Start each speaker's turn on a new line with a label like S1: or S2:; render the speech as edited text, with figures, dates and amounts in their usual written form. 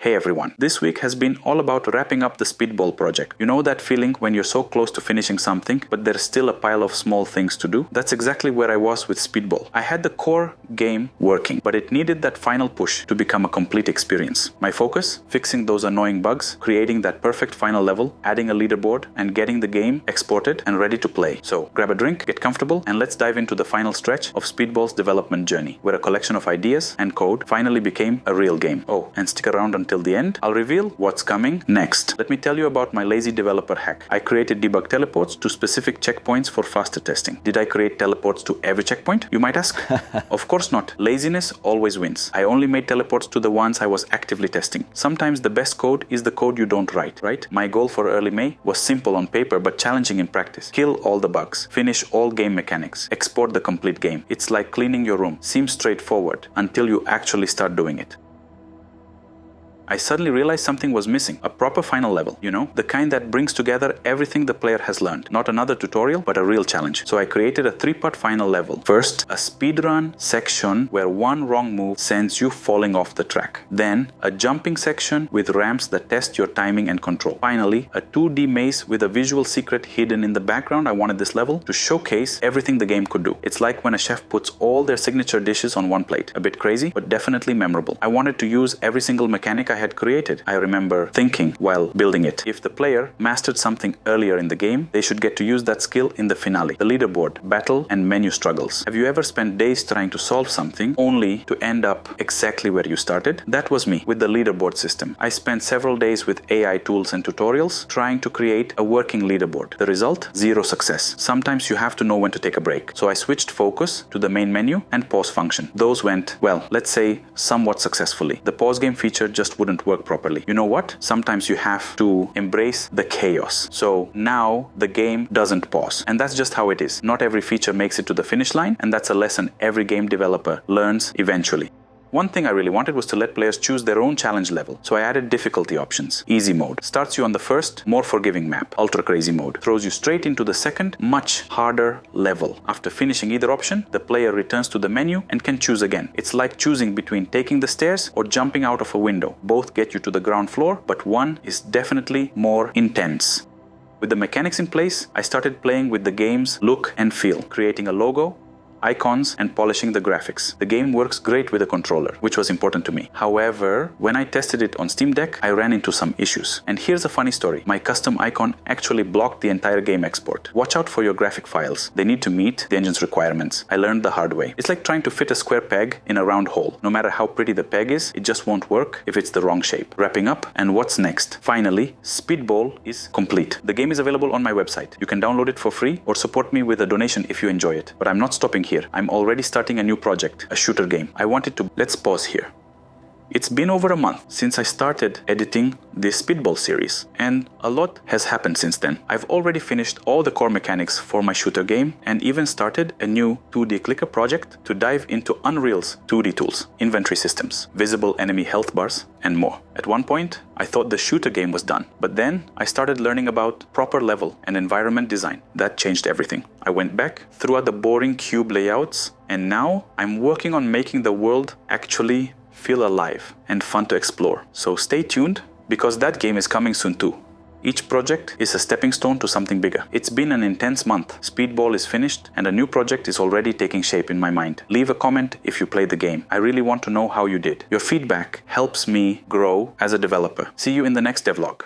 S1: Hey everyone, this week has been all about wrapping up the Speedball project. You know that feeling when you're so close to finishing something, but there's still a pile of small things to do? That's exactly where I was with Speedball. I had the core game working, but it needed that final push to become a complete experience. My focus? Fixing those annoying bugs, creating that perfect final level, adding a leaderboard, and getting the game exported and ready to play. So grab a drink, get comfortable, and let's dive into the final stretch of Speedball's development journey, where a collection of ideas and code finally became a real game. Oh, and stick around until the end. I'll reveal what's coming next. Let me tell you about my lazy developer hack. I created debug teleports to specific checkpoints for faster testing. Did I create teleports to every checkpoint, you might ask? Of course not. Laziness always wins. I only made teleports to the ones I was actively testing. Sometimes the best code is the code you don't write, right? My goal for early May was simple on paper but challenging in practice. Kill all the bugs. Finish all game mechanics. Export the complete game. It's like cleaning your room. Seems straightforward until you actually start doing it. I suddenly realized something was missing. A proper final level, you know? The kind that brings together everything the player has learned. Not another tutorial, but a real challenge. So I created a 3-part final level. First, a speedrun section where one wrong move sends you falling off the track. Then, a jumping section with ramps that test your timing and control. Finally, a 2D maze with a visual secret hidden in the background. I wanted this level to showcase everything the game could do. It's like when a chef puts all their signature dishes on one plate. A bit crazy, but definitely memorable. I wanted to use every single mechanic I had created. I remember thinking while building it, if the player mastered something earlier in the game, they should get to use that skill in the finale. The leaderboard, battle, and menu struggles. Have you ever spent days trying to solve something only to end up exactly where you started? That was me with the leaderboard system. I spent several days with AI tools and tutorials trying to create a working leaderboard. The result? Zero success. Sometimes you have to know when to take a break. So I switched focus to the main menu and pause function. Those went, well, let's say somewhat successfully. The pause game feature just wouldn't work properly. You know what? Sometimes you have to embrace the chaos. So now the game doesn't pause. And that's just how it is. Not every feature makes it to the finish line, and that's a lesson every game developer learns eventually. One thing I really wanted was to let players choose their own challenge level, so I added difficulty options. Easy mode starts you on the first, more forgiving map. Ultra crazy mode throws you straight into the second, much harder level. After finishing either option, the player returns to the menu and can choose again. It's like choosing between taking the stairs or jumping out of a window. Both get you to the ground floor, but one is definitely more intense. With the mechanics in place, I started playing with the game's look and feel, creating a logo, icons, and polishing the graphics. The game works great with a controller, which was important to me. However, when I tested it on Steam Deck, I ran into some issues. And here's a funny story. My custom icon actually blocked the entire game export. Watch out for your graphic files. They need to meet the engine's requirements. I learned the hard way. It's like trying to fit a square peg in a round hole. No matter how pretty the peg is, it just won't work if it's the wrong shape. Wrapping up, and what's next? Finally, Speedball is complete. The game is available on my website. You can download it for free or support me with a donation if you enjoy it. But I'm not stopping here. I'm already starting a new project, a shooter game. Let's pause here. It's been over a month since I started editing this Speedball series, and a lot has happened since then. I've already finished all the core mechanics for my shooter game and even started a new 2D clicker project to dive into Unreal's 2D tools, inventory systems, visible enemy health bars, and more. At one point, I thought the shooter game was done, but then I started learning about proper level and environment design. That changed everything. I went back, threw out the boring cube layouts, and now I'm working on making the world actually feel alive and fun to explore. So stay tuned, because that game is coming soon too. Each project is a stepping stone to something bigger. It's been an intense month. Speedball is finished and a new project is already taking shape in my mind. Leave a comment if you played the game. I really want to know how you did. Your feedback helps me grow as a developer. See you in the next devlog.